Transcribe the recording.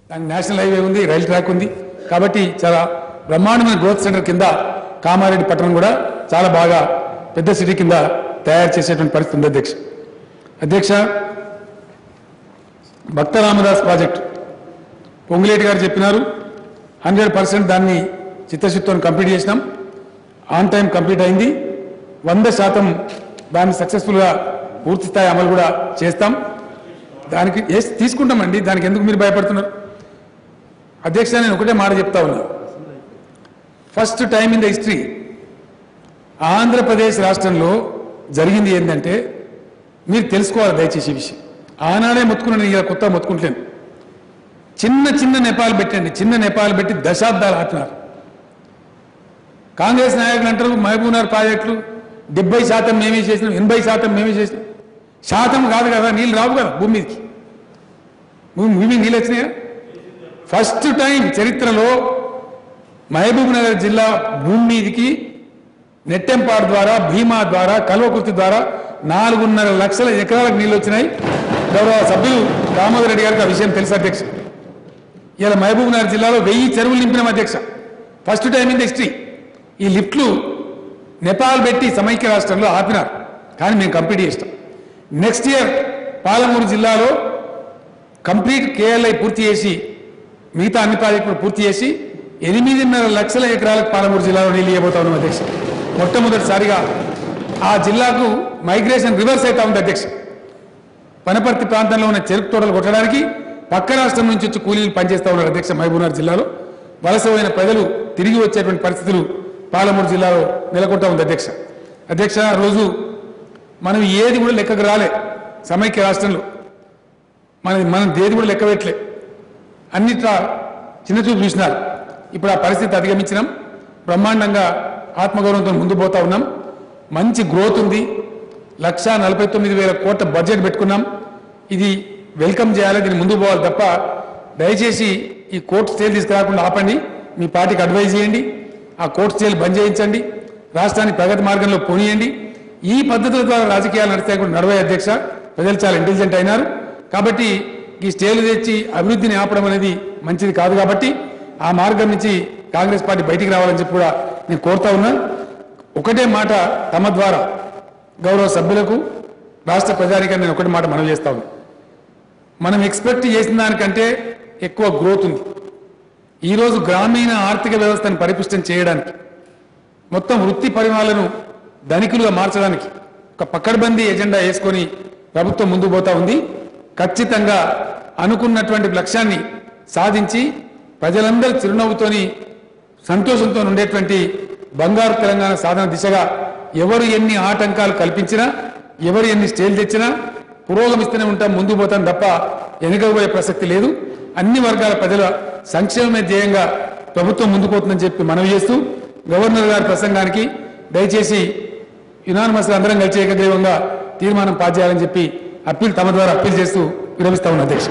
దానికి national highway ఉంది, rail track ఉంది. కాబట్టి చాలా బ్రహ్మాండమైన గ్రోత్ సెంటర్ కింద కామారెడ్డి పట్టణం కూడా చాలా బాగా పెద్ద సిటీ కింద తయారు చేసేటువంటి పరిస్థితి ఉంది అధ్యక్ష. అధ్యక్ష, భక్త రామదాస్ ప్రాజెక్టు పొంగులేటి గారు చెప్పినారు, 100% దాన్ని చిత్తశుద్ధితో కంప్లీట్ చేసినాం. ఆన్ టైం కంప్లీట్ అయింది. 100% దాన్ని సక్సెస్ఫుల్గా పూర్తి స్థాయి అమలు కూడా చేస్తాం. దానికి తీసుకుంటామండి, దానికి ఎందుకు మీరు భయపడుతున్నారు? అధ్యక్ష, నేను ఒకటే మాట చెప్తా ఉన్నా. First time in the history Andhra Pradesh రాష్ట్రంలో జరిగింది ఏంటంటే, మీరు తెలుసుకోవాలి దయచేసి ఈ విషయం. ఆనాడే మొత్తుకున్నాను, ఇలా కొత్త మొత్తుకుంటలేను. చిన్న చిన్న నెపాలు పెట్టండి, చిన్న నెపాలు పెట్టి దశాబ్దాలు ఆపినారు. కాంగ్రెస్ నాయకులు అంటారు మహబూబ్నగర్ ప్రాజెక్టులు 70% మేమే చేసినాం, 80% మేమే చేసినాం. శాతం కాదు కదా, నీళ్ళు రావు కదా భూమి మీదకి. భూమి నీళ్ళు వచ్చినాయా? ఫస్ట్ టైం చరిత్రలో మహబూబ్నగర్ జిల్లా భూమి మీదకి నెట్టెంపాడు ద్వారా, భీమా ద్వారా, కల్వకుర్తి ద్వారా 4.5 లక్షల ఎకరాలకు నీళ్ళు వచ్చినాయి. గౌరవ సభ్యులు దామోదర్ రెడ్డి గారికి ఆ విషయం తెలుసు అధ్యక్ష. ఇలా మహబూబ్నగర్ జిల్లాలో 1000 చెరువులు నింపినాం అధ్యక్ష. First time in the history. ఈ లిఫ్ట్లు నేపాల్ పెట్టి సమైక్య రాష్ట్రంలో ఆపినారు, కానీ మేము కంప్లీట్ చేస్తాం. నెక్స్ట్ ఇయర్ పాలమూరు జిల్లాలో కంప్లీట్ కేఎల్ఐ పూర్తి చేసి, మిగతా అన్ని ప్రాజెక్టులు పూర్తి చేసి 8.5 లక్షల ఎకరాలకు పాలమూరు జిల్లాలో నీళ్ళు ఇవ్వబోతా ఉన్నాం అధ్యక్ష. మొట్టమొదటిసారిగా ఆ జిల్లాకు మైగ్రేషన్ రివర్స్ అవుతా ఉంది అధ్యక్ష. వనపర్తి ప్రాంతంలో ఉన్న చెరుకు తోటలు కొట్టడానికి పక్క రాష్ట్రం నుంచి వచ్చి కూలీలు పనిచేస్తూ ఉన్నారు అధ్యక్ష. మహబూబ్నగర్ జిల్లాలో వలసపోయిన ప్రజలు తిరిగి వచ్చేటువంటి పరిస్థితులు పాలమూరు జిల్లాలో నెలకొంటా ఉంది అధ్యక్ష. అధ్యక్ష, రోజు మనం ఏది కూడా లెక్కకు రాలే సమైక్య రాష్ట్రంలో. మనం దేది కూడా లెక్క పెట్టలే, అన్నిట్లా చిన్న చూపు చూసినారు. ఇప్పుడు ఆ పరిస్థితి అధిగమించినాం. బ్రహ్మాండంగా ఆత్మగౌరవంతో ముందు పోతా ఉన్నాం. మంచి గ్రోత్ ఉంది. 1,49,000 కోట్ల బడ్జెట్ పెట్టుకున్నాం. ఇది వెల్కమ్ చేయాలి, దీన్ని ముందు పోవాలి తప్ప దయచేసి ఈ కోర్టు స్టేలు తీసుకురాకుండా ఆపండి. మీ పార్టీకి అడ్వైజ్ చేయండి, ఆ కోర్టు స్టేలు బంద్ చేయించండి, రాష్ట్రాన్ని ప్రగతి మార్గంలో పోనీయండి. ఈ పద్ధతుల ద్వారా రాజకీయాలు నడిస్తే కూడా నడవే అధ్యక్ష. ప్రజలు చాలా ఇంటెలిజెంట్ అయినారు. కాబట్టి ఈ స్టేలు తెచ్చి అభివృద్ధిని ఆపడం అనేది మంచిది కాదు. కాబట్టి ఆ మార్గం నుంచి కాంగ్రెస్ పార్టీ బయటికి రావాలని చెప్పి కూడా నేను కోరుతా ఉన్నాను. ఒకటే మాట తమ ద్వారా గౌరవ సభ్యులకు, రాష్ట్ర ప్రజానికాన్ని నేను ఒకటి మాట మనవి చేస్తా ఉన్నాను. మనం ఎక్స్పెక్ట్ చేసిన దానికంటే ఎక్కువ గ్రోత్ ఉంది. ఈరోజు గ్రామీణ ఆర్థిక వ్యవస్థను పరిపుష్టం చేయడానికి, మొత్తం వృత్తి పరిమాణాలను ధనికులుగా మార్చడానికి ఒక పకడ్బందీ ఎజెండా వేసుకొని ప్రభుత్వం ముందు పోతా ఉంది. ఖచ్చితంగా అనుకున్నటువంటి లక్ష్యాన్ని సాధించి ప్రజలందరూ చిరునవ్వుతోని సంతోషంతో ఉండేటువంటి బంగారు తెలంగాణ సాధన దిశగా ఎవరు ఎన్ని ఆటంకాలు కల్పించినా, ఎవరు ఎన్ని స్టేలు తెచ్చినా పురోగమిస్తూనే ఉంటాం, ముందు పోతాం తప్ప వెనుకపోయే ప్రసక్తి లేదు. అన్ని వర్గాల ప్రజల సంక్షేమమే ధ్యేయంగా ప్రభుత్వం ముందుకు పోతుందని చెప్పి మనవి చేస్తూ, గవర్నర్ గారి ప్రసంగానికి దయచేసి యునానిమస్గా అందరం కలిసి ఏకగ్రీవంగా తీర్మానం పాస్ చేయాలని చెప్పి తమ ద్వారా అప్పీల్ చేస్తూ విరమిస్తా ఉన్న అధ్యక్ష.